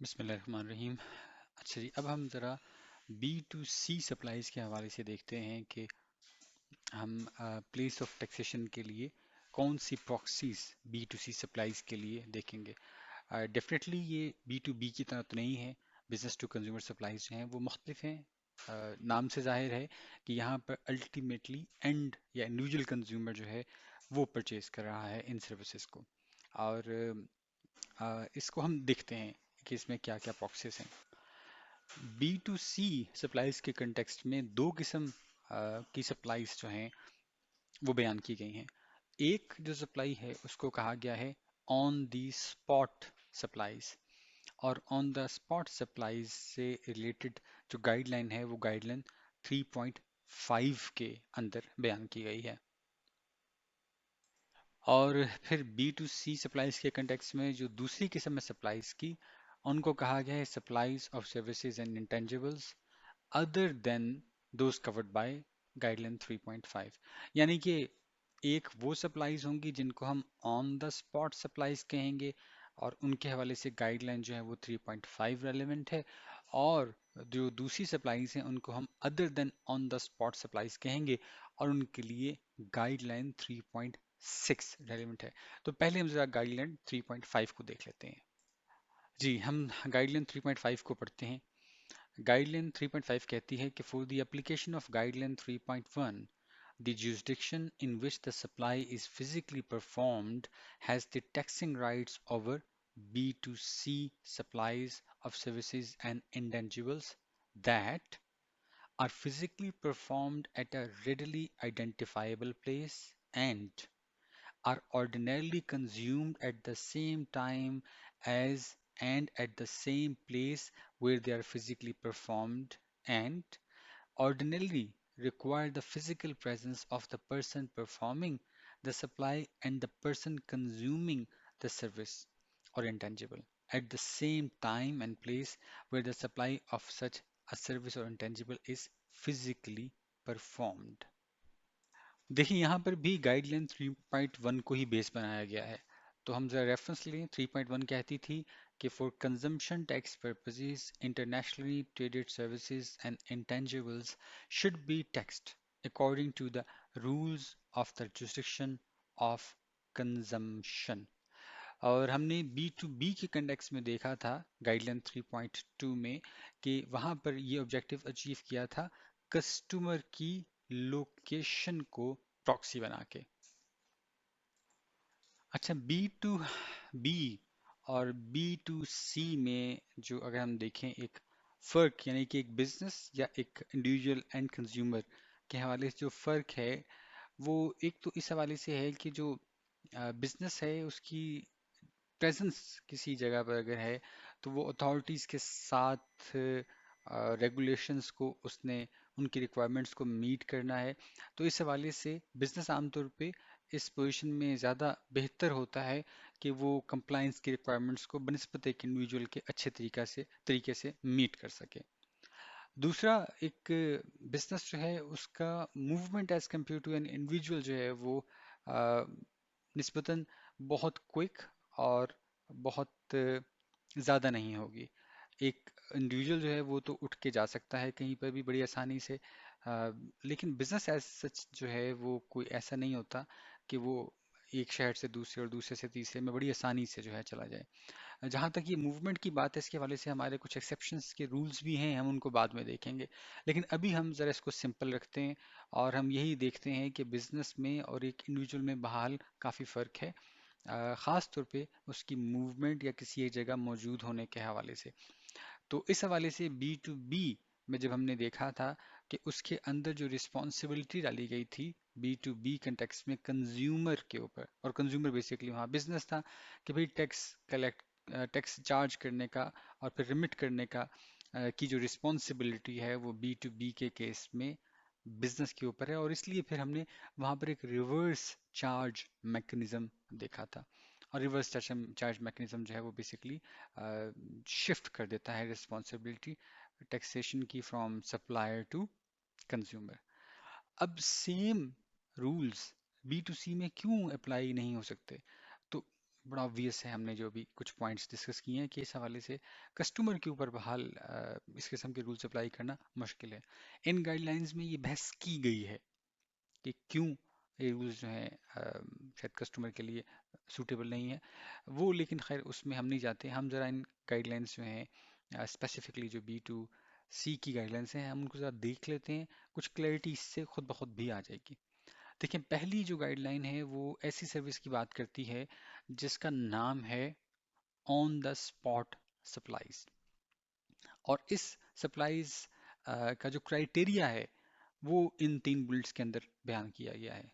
بسم اللہ الرحمن الرحیم۔ اچھا جی، اب ہم ذرا بی ٹو سی سپلائز کے حوالے سے دیکھتے ہیں کہ ہم پلیس آف ٹیکسیشن کے لیے کون سی proxies B to C supplies کے لیے دیکھیں گے۔ ڈیفینیٹلی یہ بی ٹو بی کی طرح تو نہیں ہے۔ بزنس ٹو کنزیومر سپلائز جو ہیں وہ مختلف ہیں۔ نام سے ظاہر ہے کہ یہاں پر الٹیمیٹلی اینڈ یا انڈیویجول کنزیومر جو ہے وہ پرچیز کر رہا ہے ان سروسز کو، اور اس کو ہم دیکھتے ہیں کہ اس میں کیا کیا پراکسیز ہیں۔ بی ٹو سی سپلائز کے کنٹیکسٹ میں دو قسم کی سپلائز جو ہیں وہ بیان کی گئی ہیں۔ ایک جو سپلائی ہے اس کو کہا گیا ہے آن دی اسپاٹ سپلائز، اور آن دا اسپاٹ سپلائز سے ریلیٹڈ جو گائیڈ لائن ہے وہ گائیڈ لائن 3.5 کے اندر بیان کی گئی ہے۔ اور پھر بی ٹو سی سپلائز کے کنٹیکس میں جو دوسری قسم ہے سپلائز کی، ان کو کہا گیا ہے supplies of services and intangibles other than those covered by guideline 3.5۔ یعنی کہ ایک وہ سپلائز ہوں گی جن کو ہم آن دا اسپاٹ سپلائز کہیں گے، اور ان کے حوالے سے گائیڈ لائن جو ہے وہ 3.5 ریلیونٹ ہے، اور جو دوسری سپلائز ہیں ان کو ہم other then on the spot supplies کہیں گے، اور ان کے لیے گائیڈ لائن 3.6 ریلیونٹ ہے۔ تو پہلے ہم ذرا گائیڈ لائن 3.5 کو دیکھ لیتے ہیں۔ جی، ہم گائیڈ لائن 3.5 کو پڑھتے ہیں۔ گائیڈ لائن 3.5 کہتی ہے کہ for the application of guideline 3.1 the jurisdiction in which the supply is physically performed has the taxing rights over B2C supplies of services and intangibles that are physically performed at a readily identifiable place and are ordinarily consumed at the same time as and at the same place where they are physically performed, and ordinarily require the physical presence of the person performing the supply and the person consuming the service or intangible at the same time and place where the supply of such a service or intangible is physically performed۔ دیکھیں یہاں پر بھی guide line 3.1 کو ہی بیس بنایا گیا ہے، تو ہم ذرا ریفرنس لیں۔ 3.1 کہتی تھی کہ for consumption tax purposes internationally traded services and intangibles should be taxed according to the rules of the jurisdiction of consumption۔ اور ہم نے بی ٹو بی کے کنڈیکس میں دیکھا تھا گائیڈ لائن 3.2 میں کہ وہاں پر یہ آبجیکٹو اچیو کیا تھا کسٹمر کی لوکیشن کو پراکسی بنا کے۔ اچھا، بی ٹو بی اور بی ٹو سی میں جو اگر ہم دیکھیں ایک فرق، یعنی کہ ایک بزنس یا ایک انڈیویجول اینڈ کنزیومر کے حوالے سے جو فرق ہے، وہ ایک تو اس حوالے سے ہے کہ جو بزنس ہے اس کی پریزنس کسی جگہ پر اگر ہے تو وہ اتھارٹیز کے ساتھ ریگولیشنز کو اس نے ان کی ریکوائرمنٹس کو میٹ کرنا ہے، تو اس حوالے سے بزنس عام طور پہ اس پوزیشن میں زیادہ بہتر ہوتا ہے کہ وہ کمپلائنس کی ریکوائرمنٹس کو بنسبت ایک انڈیویجول کے اچھے طریقے سے میٹ کر سکے۔ دوسرا، ایک بزنس جو ہے اس کا movement as compare to an individual جو ہے وہ نسبتاً بہت کوئک اور بہت زیادہ نہیں ہوگی۔ ایک انڈیویجول جو ہے وہ تو اٹھ کے جا سکتا ہے کہیں پر بھی بڑی آسانی سے، لیکن بزنس ایز سچ جو ہے وہ کوئی ایسا نہیں ہوتا کہ وہ ایک شہر سے دوسرے اور دوسرے سے تیسرے میں بڑی آسانی سے جو ہے چلا جائے۔ جہاں تک یہ موومنٹ کی بات ہے اس کے حوالے سے ہمارے کچھ ایکسیپشنز کے رولز بھی ہیں، ہم ان کو بعد میں دیکھیں گے، لیکن ابھی ہم ذرا اس کو سمپل رکھتے ہیں اور ہم یہی دیکھتے ہیں کہ بزنس میں اور ایک انڈیویجول میں بہرحال کافی فرق ہے، خاص طور پہ اس کی موومنٹ یا کسی ایک جگہ موجود ہونے کے حوالے سے۔ تو اس حوالے سے بی ٹو بی میں جب ہم نے دیکھا تھا کہ اس کے اندر جو رسپانسبلٹی ڈالی گئی تھی بی ٹو بی کنٹیکس میں کنزیومر کے اوپر، اور کنزیومر بیسیکلی وہاں بزنس تھا، کہ بھئی ٹیکس چارج کرنے کا اور پھر ریمٹ کرنے کا کی جو رسپانسبلٹی ہے وہ بی ٹو بی کے کیس میں بزنس کے اوپر ہے، اور اس لیے پھر ہم نے وہاں پر ایک ریورس چارج میکنزم دیکھا تھا، اور ریورس چارج میکنزم جو ہے وہ بیسیکلی شفٹ کر دیتا ہے رسپانسبلٹی ٹیکسیشن کی فرام سپلائر ٹو کنزیومر۔ اب سیم رولز بی ٹو سی میں کیوں اپلائی نہیں ہو سکتے؟ تو बड़ा ऑब्वियस है, हमने जो भी कुछ पॉइंट्स डिस्कस किए हैं कि इस हवाले से कस्टमर के ऊपर बहाल इस किस्म के रूल्स अप्लाई करना मुश्किल है। इन गाइडलाइंस में ये बहस की गई है कि क्यों ये रूल्स जो हैं शायद कस्टमर के लिए सूटेबल नहीं है वो, लेकिन खैर उसमें हम नहीं जाते। हम ज़रा इन गाइडलाइंस जो हैं स्पेसिफिकली जो B2C की गाइडलाइंस हैं हम उनको ज़रा देख लेते हैं, कुछ क्लैरिटी इससे खुद ब खुद भी आ जाएगी। देखिए, पहली जो गाइडलाइन है वो ऐसी सर्विस की बात करती है जिसका नाम है ऑन द स्पॉट सप्लाईज। और इस सप्लाईज का जो क्राइटेरिया है वो इन 3 बुलेट्स के अंदर बयान किया गया है।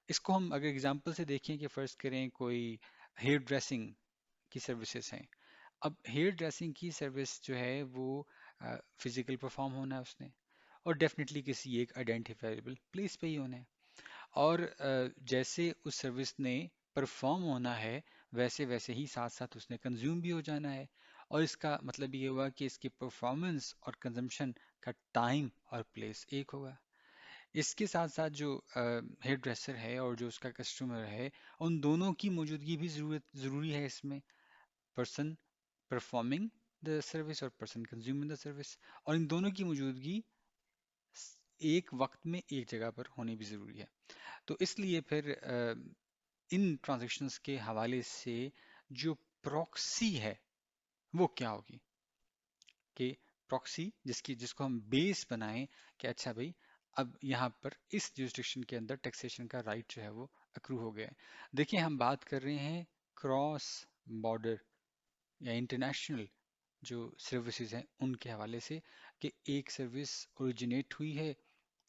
इसको हम अगर एग्जांपल से देखें कि फ़र्ज़ करें कोई हेयर ड्रेसिंग की सर्विसेज हैं। अब हेयर ड्रेसिंग की सर्विस जो है वो फिजिकल परफॉर्म होना है उसने, और डेफिनेटली किसी एक आइडेंटिफाइबल प्लेस पे ही होना है। और जैसे उस सर्विस ने परफॉर्म होना है वैसे वैसे ही साथ साथ उसने कंज्यूम भी हो जाना है। और इसका मतलब ये हुआ कि इसकी परफॉर्मेंस और कंजम्पशन का टाइम और प्लेस एक होगा। इसके साथ साथ जो हेयर ड्रेसर है और जो उसका कस्टमर है, उन दोनों की मौजूदगी भी ज़रूरी है इसमें। पर्सन परफॉर्मिंग द सर्विस और पर्सन कंज्यूमिंग द सर्विस, और इन दोनों की मौजूदगी एक वक्त में एक जगह पर होनी भी ज़रूरी है। तो इसलिए फिर इन ट्रांजैक्शंस के हवाले से जो प्रॉक्सी है वो क्या होगी, कि प्रॉक्सी जिसको हम बेस बनाएं कि अच्छा भाई अब यहाँ पर इस जुरिस्डिक्शन के अंदर टैक्सेशन का राइट जो है वो अक्रू हो गया है। देखिए, हम बात कर रहे हैं क्रॉस बॉर्डर या इंटरनेशनल जो सर्विसेज हैं उनके हवाले से, कि एक सर्विस ओरिजिनेट हुई है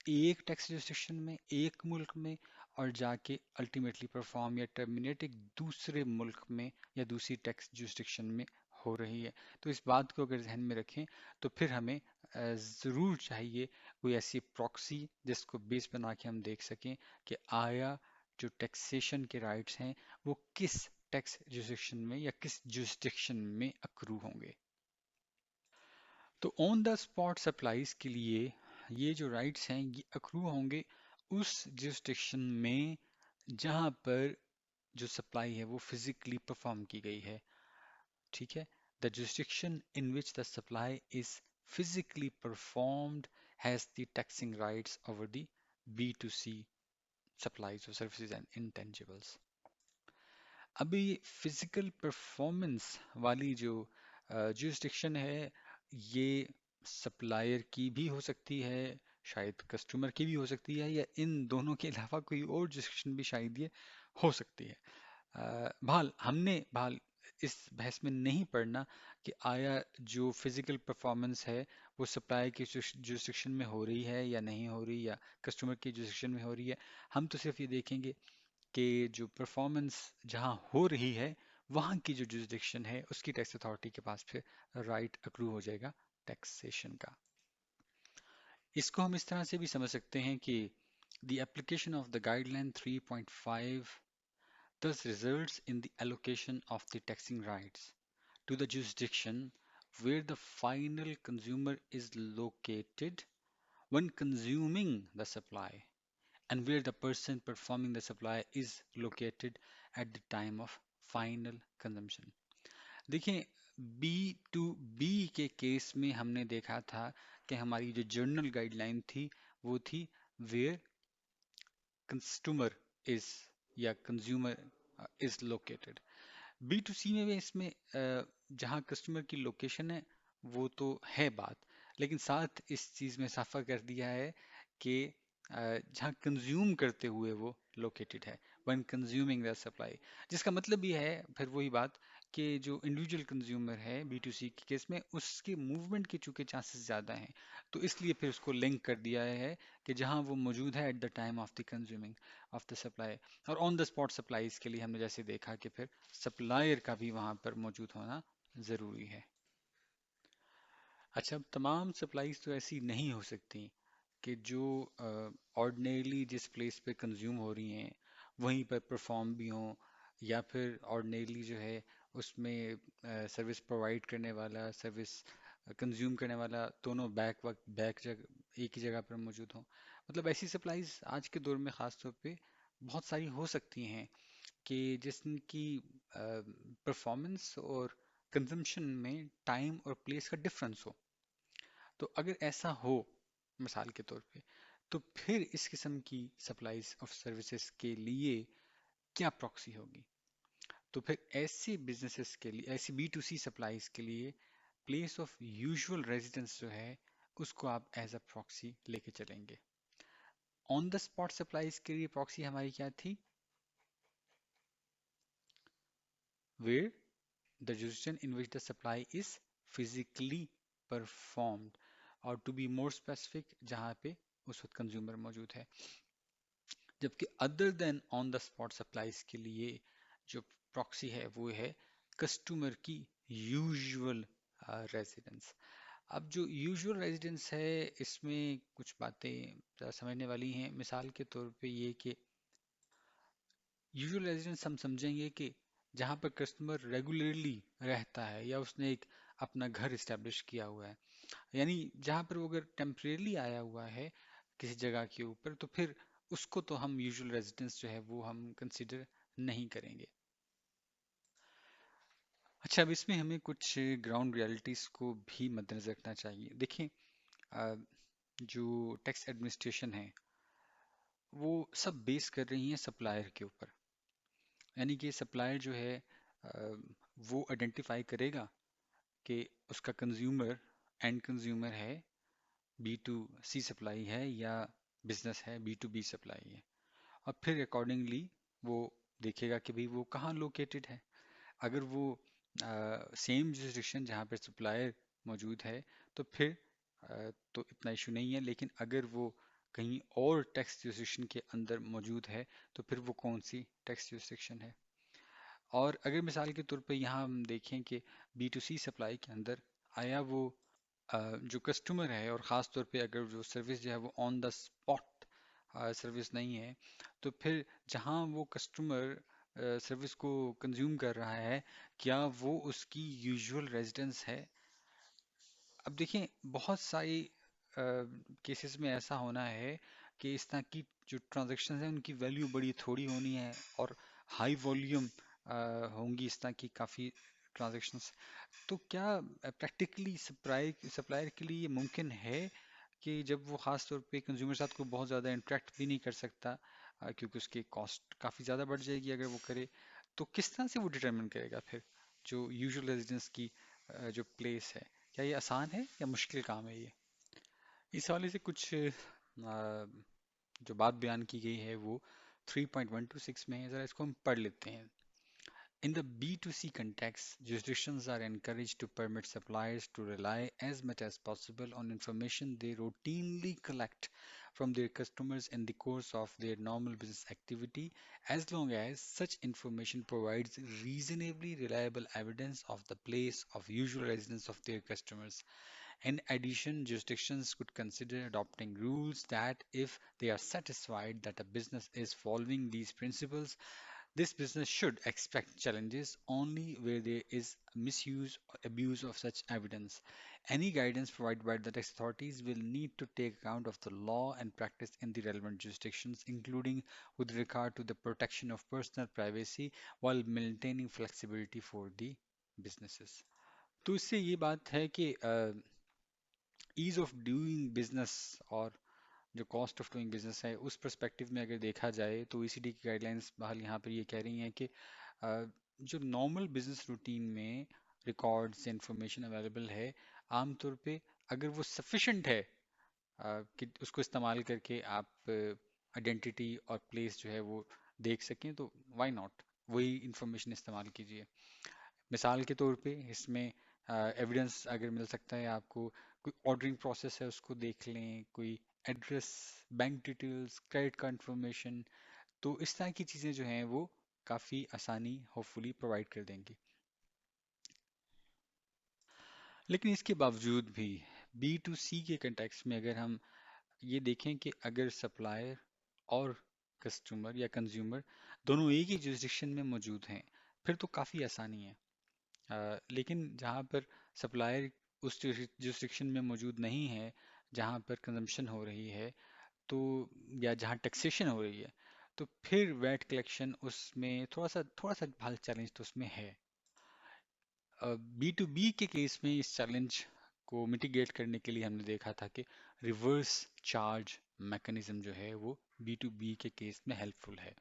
एक टैक्स जुरिस्डिक्शन में, एक मुल्क में, और जाके अल्टीमेटली परफॉर्म या टर्मिनेट एक दूसरे मुल्क में या दूसरी टैक्स जुरिस्डिक्शन में हो रही है। तो इस बात को अगर जहन में रखें तो फिर हमें ज़रूर चाहिए कोई ऐसी प्रॉक्सी जिसको बेस बना के हम देख सकें कि आया जो टैक्सेशन के राइट्स हैं वो किस टैक्स जुरिस्डिक्शन में या किस जुरिस्डिक्शन में अक्रू होंगे। तो ऑन द स्पॉट सप्लाईज के लिए ये जो राइट्स हैं ये अक्रू होंगे उस जुरिस्डिक्शन में जहां पर जो सप्लाई है वो फिजिकली परफॉर्म की गई है। ठीक है, the jurisdiction in which the supply is physically performed has the taxing rights over the B2C supplies of services and intangibles। अभी फिजिकल परफॉर्मेंस वाली जो jurisdiction है ये सप्लायर की भी हो सकती है, शायद कस्टमर की भी हो सकती है, या इन दोनों के अलावा कोई और jurisdiction भी शायद ये हो सकती है। बहरहाल इस बहस में नहीं पड़ना कि आया जो फिजिकल परफॉर्मेंस है वो सप्लाई की जुरिस्डिक्शन में हो रही है या नहीं हो रही, या कस्टमर की जुरिस्डिक्शन में हो रही है। हम तो सिर्फ ये देखेंगे कि जो परफॉर्मेंस जहाँ हो रही है वहाँ की जो जुरिस्डिक्शन है उसकी टैक्स अथॉरिटी के पास फिर राइट अक्रू हो जाएगा टैक्सेशन का। इसको हम इस तरह से भी समझ सकते हैं कि the application of the guideline 3.5 thus results in the allocation of the taxing rights to the jurisdiction where the final consumer is located when consuming the supply, and where the person performing the supply is located at the time of final consumption। देखिए, B2B के case में हमने देखा था कि हमारी जो journal guideline थी वो थी वेयर कंज्यूमर इज या कंज्यूमर इज लोकेटेड। B2C में भी इसमें जहाँ कस्टमर की लोकेशन है वो तो है बात, लेकिन साथ इस चीज़ में इजाफा कर दिया है कि जहाँ कंज्यूम करते हुए वो लोकेटेड है, व्हेन कंज्यूमिंग द सप्लाई। जिसका मतलब ये है फिर वही बात कि जो इंडिविजुअल कंज्यूमर है B2C के केस में उसके मूवमेंट के चूंकि चांसेस ज़्यादा हैं, तो इसलिए फिर उसको लिंक कर दिया है कि जहाँ वो मौजूद है at the time of the consuming of the supply. और ऑन द स्पॉट सप्लाईज के लिए हमने जैसे देखा कि फिर सप्लायर का भी वहाँ पर मौजूद होना ज़रूरी है। अच्छा, अब तमाम सप्लाईज तो ऐसी नहीं हो सकती कि जो ऑर्डिनरीली जिस प्लेस पे कंज्यूम हो रही हैं वहीं पर परफॉर्म भी हों, या फिर ऑर्डिनरीली जो है उसमें सर्विस प्रोवाइड करने वाला सर्विस कंज्यूम करने वाला दोनों बैक जगह एक ही जगह पर मौजूद हों। मतलब ऐसी सप्लाईज आज के दौर में ख़ास तौर पे बहुत सारी हो सकती हैं कि जिसकी परफॉर्मेंस और कंजम्पशन में टाइम और प्लेस का डिफरेंस हो। तो अगर ऐसा हो मिसाल के तौर पे, तो फिर इस किस्म की सप्लाईज ऑफ सर्विसेज के लिए क्या प्रॉक्सी होगी? तो फिर ऐसे बिजनेसेस के लिए, ऐसी बी टू सी सप्लाईज के लिए प्लेस ऑफ यूजुअल रेजिडेंस जो है उसको आप एज अ प्रॉक्सी लेके चलेंगे। ऑन द स्पॉट सप्लाईज के लिए प्रॉक्सी हमारी क्या थी? Where the jurisdiction in which the supply is physically performed, और टू बी मोर स्पेसिफिक जहाँ पे उस वक्त कंज्यूमर मौजूद है। जबकि other than on the spot supplies के लिए जो प्रॉक्सी है वो है कस्टमर की यूजुअल रेजिडेंस। अब जो यूजुअल रेजिडेंस है इसमें कुछ बातें ज़रा समझने वाली हैं। मिसाल के तौर पे ये कि यूजुअल रेजिडेंस हम समझेंगे कि जहाँ पर कस्टमर रेगुलरली रहता है या उसने एक अपना घर इस्टेब्लिश किया हुआ है, यानी जहाँ पर वो अगर टेम्परेली आया हुआ है किसी जगह के ऊपर, तो फिर उसको तो हम यूजुअल रेजिडेंस जो है वो हम कंसिडर नहीं करेंगे। अच्छा, अब इसमें हमें कुछ ग्राउंड रियलिटीज़ को भी मद्देनजर रखना चाहिए। देखिए, अ, जो टैक्स एडमिनिस्ट्रेशन है वो सब बेस कर रही है सप्लायर के ऊपर। यानी कि सप्लायर जो है वो आइडेंटिफाई करेगा कि उसका कंज्यूमर एंड कंज्यूमर है, बी टू सी सप्लाई है या बिजनेस है, बी टू बी सप्लाई है। और फिर अकॉर्डिंगली वो देखेगा कि भाई वो कहाँ लोकेटेड है। अगर वो सेम जुरिस्डिक्शन जहाँ पे सप्लायर मौजूद है तो फिर तो इतना इशू नहीं है, लेकिन अगर वो कहीं और टैक्स जुरिस्डिक्शन के अंदर मौजूद है तो फिर वो कौन सी टैक्स जुरिस्डिक्शन है। और अगर मिसाल के तौर पे यहाँ हम देखें कि बी टू सी सप्लाई के अंदर आया वो जो कस्टमर है, और ख़ास तौर पे अगर जो सर्विस जो है वो ऑन द स्पॉट सर्विस नहीं है, तो फिर जहाँ वो कस्टमर सर्विस को कंज्यूम कर रहा है, क्या वो उसकी यूजुअल रेजिडेंस है? अब देखिए, बहुत सारी केसेस में ऐसा होना है कि इस तरह की जो ट्रांजैक्शंस हैं उनकी वैल्यू बड़ी थोड़ी होनी है और हाई वॉल्यूम होंगी इस तरह की काफ़ी ट्रांजैक्शंस। तो क्या प्रैक्टिकली सप्लायर के लिए ये मुमकिन है कि जब वो ख़ास तौर पे कंज्यूमर साथ को बहुत ज़्यादा इंटरेक्ट भी नहीं कर सकता, क्योंकि उसकी कॉस्ट काफ़ी ज़्यादा बढ़ जाएगी अगर वो करे, तो किस तरह से वो डिटरमिन करेगा फिर जो यूजुअल रेजिडेंस की जो प्लेस है? क्या ये आसान है या मुश्किल काम है ये? इस हवाले से कुछ जो बात बयान की गई है वो 3.126 में है, ज़रा इसको हम पढ़ लेते हैं। In the B2C context, jurisdictions are encouraged to permit suppliers to rely as much as possible on information they routinely collect from their customers in the course of their normal business activity, as long as such information provides reasonably reliable evidence of the place of usual residence of their customers. In addition, jurisdictions could consider adopting rules that, if they are satisfied that a business is following these principles, this business should expect challenges only where there is misuse or abuse of such evidence. Any guidance provided by the tax authorities will need to take account of the law and practice in the relevant jurisdictions, including with regard to the protection of personal privacy while maintaining flexibility for the businesses. तो इससे ये बात है कि ease of doing business और जो cost of doing business है उस पर्सपेक्टिव में अगर देखा जाए तो ईसीडी की गाइडलाइंस बहरहाल यहाँ पर ये कह रही हैं कि जो नॉर्मल बिजनेस रूटीन में रिकॉर्ड्स इंफॉर्मेशन अवेलेबल है, आमतौर पे अगर वो सफिशेंट है कि उसको इस्तेमाल करके आप आइडेंटिटी और प्लेस जो है वो देख सकें, तो व्हाई नॉट वही इंफॉर्मेशन इस्तेमाल कीजिए। मिसाल के तौर पे इसमें एविडेंस अगर मिल सकता है आपको, कोई ऑर्डरिंग प्रोसेस है उसको देख लें, कोई address, bank details, credit card information, तो इस तरह की चीज़ें जो हैं वो काफ़ी आसानी होपफुली प्रोवाइड कर देंगी। लेकिन इसके बावजूद भी बी टू सी के कंटेक्स्ट में अगर हम ये देखें कि अगर सप्लायर और कस्टमर या कंज्यूमर दोनों एक ही जुरिस्डिक्शन में मौजूद हैं, फिर तो काफ़ी आसानी है। लेकिन जहाँ पर सप्लायर उस जुरिस्डिक्शन में मौजूद नहीं है जहाँ पर कंजम्पशन हो रही है, तो या जहाँ टैक्सेशन हो रही है, तो फिर वैट कलेक्शन उसमें थोड़ा सा भाल चैलेंज तो उसमें है। बी टू बी के केस में इस चैलेंज को मिटिगेट करने के लिए हमने देखा था कि रिवर्स चार्ज मैकेनिज्म जो है वो बी टू बी के केस में हेल्पफुल है।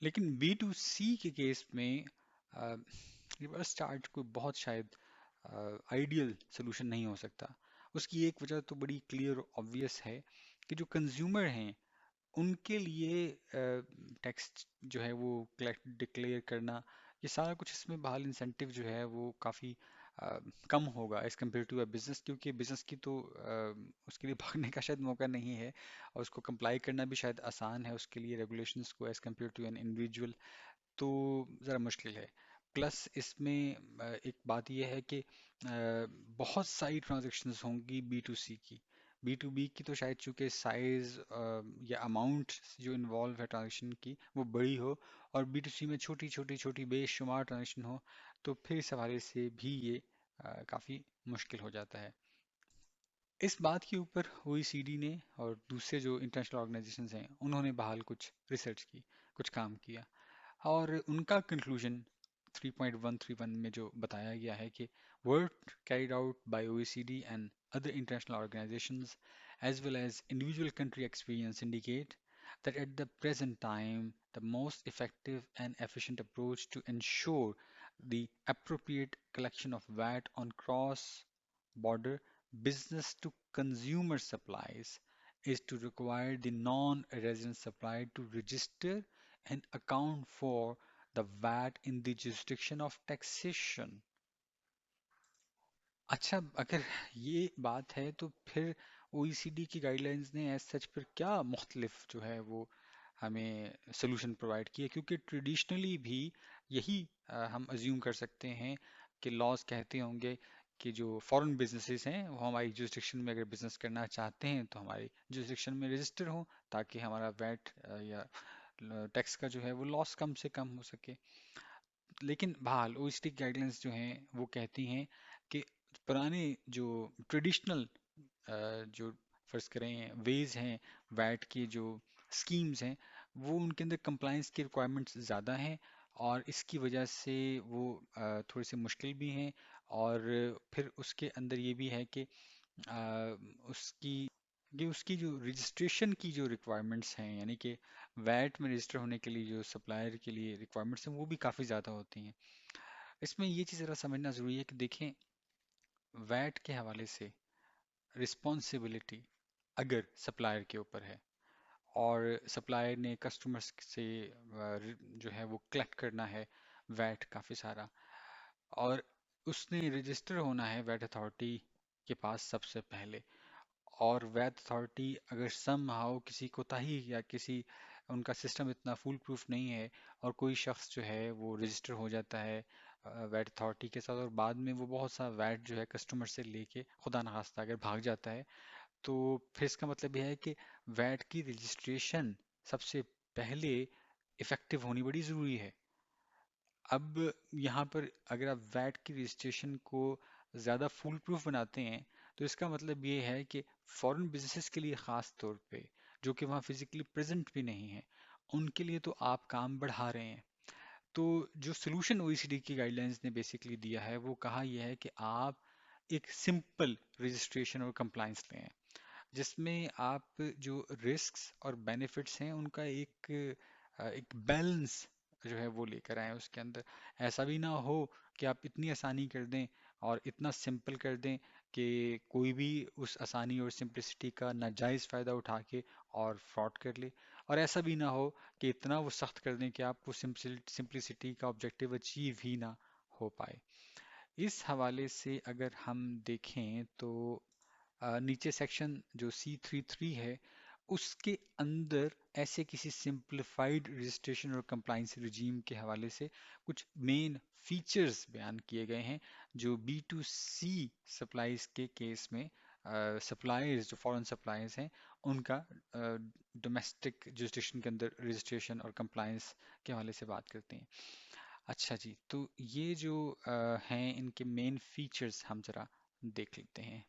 लेकिन बी टू सी के केस में रिवर्स चार्ज कोई बहुत शायद आइडियल सोल्यूशन नहीं हो सकता। उसकी एक वजह तो बड़ी क्लियर और ऑब्वियस है कि जो कंज्यूमर हैं उनके लिए टैक्स जो है वो कलेक्ट डिक्लेयर करना, ये सारा कुछ इसमें बहाल इंसेंटिव जो है वो काफ़ी कम होगा as compare to a business, क्योंकि बिजनेस की तो उसके लिए भागने का शायद मौका नहीं है और उसको कंप्लाई करना भी शायद आसान है उसके लिए रेगुलेशंस को as compare to an individual. तो ज़रा मुश्किल है। प्लस इसमें एक बात यह है कि बहुत सारी ट्रांजैक्शंस होंगी बी टू सी की। बी टू बी की तो शायद चूंकि साइज या अमाउंट जो इन्वॉल्व है ट्रांजैक्शन की वो बड़ी हो, और बी टू सी में छोटी छोटी छोटी बेशुमार ट्रांजैक्शन हो, तो फिर इस हवाले से भी ये काफ़ी मुश्किल हो जाता है। इस बात के ऊपर ओईसीडी ने और दूसरे जो इंटरनेशनल ऑर्गेनाइजेशंस हैं उन्होंने बहाल कुछ रिसर्च की, कुछ काम किया, और उनका कंक्लूजन 3.131 में जो बताया गया है कि work carried out by OECD and other international organizations as well as individual country experience indicate that at the present time the most effective and efficient approach to ensure the appropriate collection of VAT on cross-border business to consumer supplies is to require the non-resident supplier to register and account for the VAT in the jurisdiction of taxation। अच्छा, अगर ये बात है तो फिर OECD की guidelines ने as such फिर क्या मुख्तलिफ जो है वो हमें सोल्यूशन प्रोवाइड किया, क्योंकि ट्रेडिशनली भी यही हम अज्यूम कर सकते हैं कि लॉज कहते होंगे कि जो फॉरेन बिजनेसेस हैं वो हमारी जुरिस्डिक्शन में अगर बिजनेस करना चाहते हैं तो हमारी जुरिस्डिक्शन में रजिस्टर हो, ताकि हमारा वैट या टैक्स का जो है वो लॉस कम से कम हो सके। लेकिन बहरहाल ओईसीडी गाइडलाइंस जो हैं वो कहती हैं कि पुराने जो ट्रेडिशनल जो फर्ज करें वेज हैं वैट की जो स्कीम्स हैं, वो उनके अंदर कंप्लायंस की रिक्वायरमेंट्स ज़्यादा हैं, और इसकी वजह से वो थोड़ी सी मुश्किल भी हैं। और फिर उसके अंदर ये भी है कि उसकी उसकी जो रजिस्ट्रेशन की जो रिक्वायरमेंट्स हैं, यानी कि वैट में रजिस्टर होने के लिए जो सप्लायर के लिए रिक्वायरमेंट्स हैं वो भी काफ़ी ज़्यादा होती हैं। इसमें ये चीज़ ज़रा समझना ज़रूरी है कि देखें, वैट के हवाले से रिस्पॉन्सिबिलिटी अगर सप्लायर के ऊपर है और सप्लायर ने कस्टमर्स से जो है वो कलेक्ट करना है वैट काफ़ी सारा, और उसने रजिस्टर होना है वैट अथॉरिटी के पास सबसे पहले, और वैट अथॉरिटी अगर समहाउ किसी कोताही या किसी उनका सिस्टम इतना फूल प्रूफ नहीं है और कोई शख्स जो है वो रजिस्टर हो जाता है वैट अथॉरिटी के साथ, और बाद में वो बहुत सा वैट जो है कस्टमर से लेके खुदा न खास्ता अगर भाग जाता है, तो फिर इसका मतलब यह है कि वैट की रजिस्ट्रेशन सबसे पहले इफेक्टिव होनी बड़ी ज़रूरी है। अब यहाँ पर अगर आप वैट की रजिस्ट्रेशन को ज़्यादा फूल प्रूफ बनाते हैं, तो इसका मतलब ये है कि फॉरेन बिजनेसेस के लिए ख़ास तौर पे जो कि वहाँ फिजिकली प्रेजेंट भी नहीं है, उनके लिए तो आप काम बढ़ा रहे हैं। तो जो सोल्यूशन ओईसीडी की गाइडलाइंस ने बेसिकली दिया है वो कहा यह है कि आप एक सिंपल रजिस्ट्रेशन और कंप्लायंस लें, जिसमें आप जो रिस्क्स और बेनिफिट्स हैं उनका एक बैलेंस जो है वो लेकर आए उसके अंदर। ऐसा भी ना हो कि आप इतनी आसानी कर दें और इतना सिंपल कर दें कि कोई भी उस आसानी और सिंपलिसिटी का नाजायज़ फ़ायदा उठा के और फ्रॉड कर ले, और ऐसा भी ना हो कि इतना वो सख्त कर दें कि आपको सिंपलिसिटी का ऑब्जेक्टिव अचीव ही ना हो पाए। इस हवाले से अगर हम देखें तो नीचे सेक्शन जो C33 है उसके अंदर ऐसे किसी सिंप्लीफाइड रजिस्ट्रेशन और कंप्लाइंस रिजीम के हवाले से कुछ मेन फीचर्स बयान किए गए हैं जो B2C सप्लाईज के केस में सप्लायर्स जो फॉरेन सप्लायर्स हैं उनका डोमेस्टिक जुरिस्डिक्शन के अंदर रजिस्ट्रेशन और कंप्लायंस के हवाले से बात करते हैं। अच्छा जी, तो ये जो हैं इनके मेन फीचर्स हम जरा देख लेते हैं।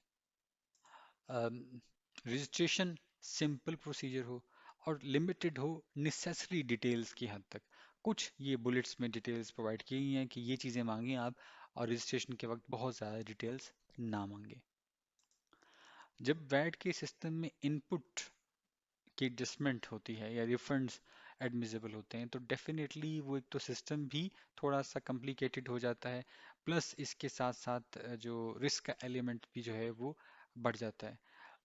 रजिस्ट्रेशन सिंपल प्रोसीजर हो और लिमिटेड हो नेसेसरी डिटेल्स की हद तक। कुछ ये बुलेट्स में डिटेल्स प्रोवाइड की गई हैं कि ये चीज़ें मांगी आप, और रजिस्ट्रेशन के वक्त बहुत ज़्यादा डिटेल्स ना मांगे। जब वैट के सिस्टम में इनपुट की एडजस्टमेंट होती है या रिफंड्स एडमिसिबल होते हैं, तो डेफिनेटली वो एक तो सिस्टम भी थोड़ा सा कॉम्प्लिकेटेड हो जाता है, प्लस इसके साथ साथ जो रिस्क का एलिमेंट भी जो है वो बढ़ जाता है।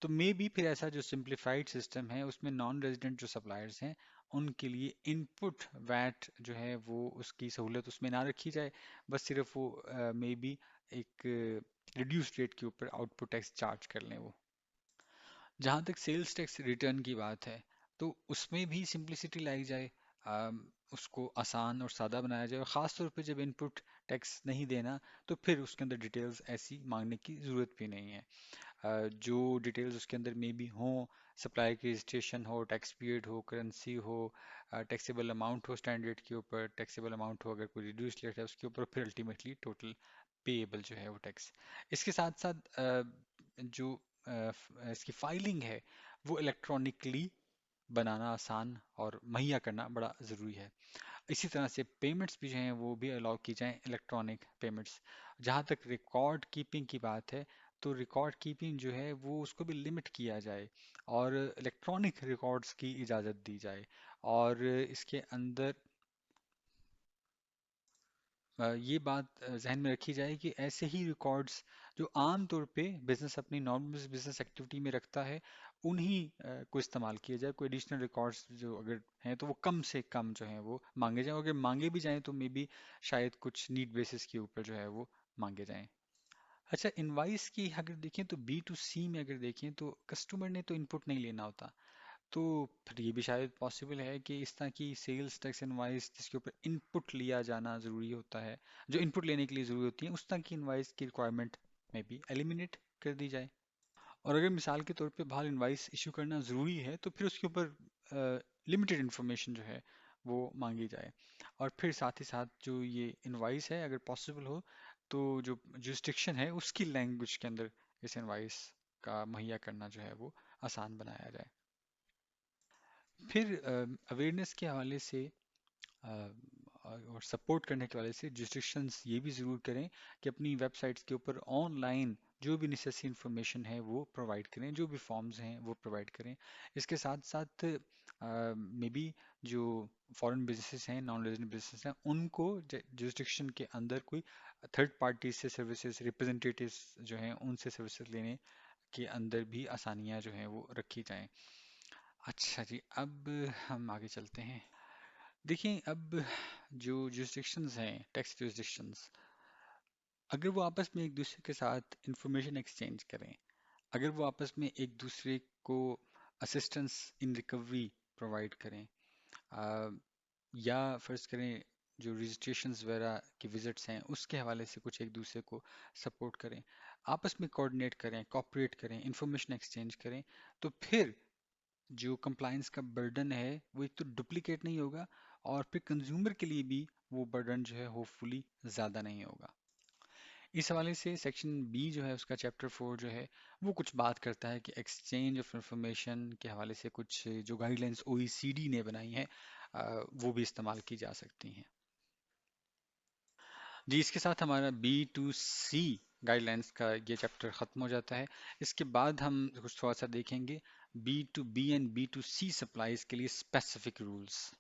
तो मे बी फिर ऐसा जो सिंप्लीफाइड सिस्टम है उसमें नॉन रेजिडेंट जो सप्लायर्स हैं उनके लिए इनपुट वैट जो है वो उसकी सहूलत उसमें ना रखी जाए, बस सिर्फ वो मे बी एक रिड्यूस्ड रेट के ऊपर आउटपुट टैक्स चार्ज कर लें वो। जहाँ तक सेल्स टैक्स रिटर्न की बात है, तो उसमें भी सिंप्लिसिटी लाई जाए, उसको आसान और सादा बनाया जाए, और ख़ास तौर पे जब इनपुट टैक्स नहीं देना तो फिर उसके अंदर डिटेल्स ऐसी मांगने की ज़रूरत भी नहीं है। जो डिटेल्स उसके अंदर में भी हों, सप्लाई की रजिस्ट्रेशन हो, टैक्स पीरियड हो, करेंसी हो, टैक्सेबल अमाउंट हो, स्टैंडर्ड के ऊपर टैक्सेबल अमाउंट हो, अगर कोई रिड्यूस रेट है उसके ऊपर, फिर अल्टीमेटली टोटल पेएबल जो है वो टैक्स। इसके साथ साथ जो इसकी फाइलिंग है वो इलेक्ट्रॉनिकली बनाना आसान और मुहैया करना बड़ा ज़रूरी है। इसी तरह से पेमेंट्स भी जो हैं वो भी अलाउ की जाएं, इलेक्ट्रॉनिक पेमेंट्स। जहाँ तक रिकॉर्ड कीपिंग की बात है, तो रिकॉर्ड कीपिंग जो है वो उसको भी लिमिट किया जाए और इलेक्ट्रॉनिक रिकॉर्ड्स की इजाज़त दी जाए। और इसके अंदर ये बात जहन में रखी जाए कि ऐसे ही रिकॉर्ड्स जो आम तौर पे बिजनेस अपनी नॉर्मल बिजनेस एक्टिविटी में रखता है उन्हीं को इस्तेमाल किया जाए। कोई एडिशनल रिकॉर्ड्स जो अगर हैं तो वो कम से कम जो हैं वो मांगे जाएं, और अगर मांगे भी जाएं तो मे बी शायद कुछ नीड बेसिस के ऊपर जो है वो मांगे जाएं। अच्छा, इनवाइस की अगर देखें तो बी टू सी में अगर देखें तो कस्टमर ने तो इनपुट नहीं लेना होता, तो फिर ये भी शायद पॉसिबल है कि इस तरह की सेल्स टैक्स इनवाइस जिसके ऊपर इनपुट लिया जाना ज़रूरी होता है, जो इनपुट लेने के लिए ज़रूरी होती है, उस तरह की इनवाइस की रिक्वायरमेंट में भी एलिमिनेट कर दी जाए। और अगर मिसाल के तौर पे बाहर इनवाइस इशू करना ज़रूरी है तो फिर उसके ऊपर लिमिटेड इंफॉर्मेशन जो है वो मांगी जाए। और फिर साथ ही साथ जो ये इनवाइस है अगर पॉसिबल हो तो जो जुरिस्डिक्शन है उसकी लैंग्वेज के अंदर इस इनवाइस का मुहैया करना जो है वो आसान बनाया जाए। फिर अवेयरनेस के हवाले से और सपोर्ट करने के वाले से जुरिस्डिक्शंस ये भी ज़रूर करें कि अपनी वेबसाइट्स के ऊपर ऑनलाइन जो भी नेसेसरी इंफॉर्मेशन है वो प्रोवाइड करें, जो भी फॉर्म्स हैं वो प्रोवाइड करें। इसके साथ साथ मे बी जो फॉरेन बिजनेसेस हैं, नॉन रेजिडेंट बिजनेस हैं, उनको जुरिस्डिक्शन के अंदर कोई थर्ड पार्टी से सर्विसेज रिप्रेजेंटेटिव्स जो हैं उनसे सर्विसेज लेने के अंदर भी आसानियां जो हैं वो रखी जाएं। अच्छा जी, अब हम आगे चलते हैं। देखिए, अब जो jurisdictions हैं, टैक्स jurisdictions, अगर वो आपस में एक दूसरे के साथ इंफॉर्मेशन एक्सचेंज करें, अगर वो आपस में एक दूसरे को असिस्टेंस इन रिकवरी प्रोवाइड करें, आ, या फर्ज करें जो रजिस्ट्रेशंस वगैरह के विजिट्स हैं उसके हवाले से कुछ एक दूसरे को सपोर्ट करें, आपस में कोऑर्डिनेट करें, कोऑपरेट करें, इंफॉर्मेशन एक्सचेंज करें, तो फिर जो कंप्लायंस का बर्डन है वो एक तो डुप्लीकेट नहीं होगा, और फिर कंज्यूमर के लिए भी वो बर्डन जो है होपफुली ज़्यादा नहीं होगा। इस हवाले से सेक्शन बी जो है उसका चैप्टर 4 जो है वो कुछ बात करता है कि एक्सचेंज ऑफ इंफॉर्मेशन के हवाले से कुछ जो गाइडलाइंस ओईसीडी ने बनाई हैं वो भी इस्तेमाल की जा सकती हैं। जी, इसके साथ हमारा बी टू सी गाइडलाइंस का ये चैप्टर ख़त्म हो जाता है। इसके बाद हम कुछ थोड़ा सा देखेंगे B to B and B to C supplies के लिए स्पेसिफिक रूल्स।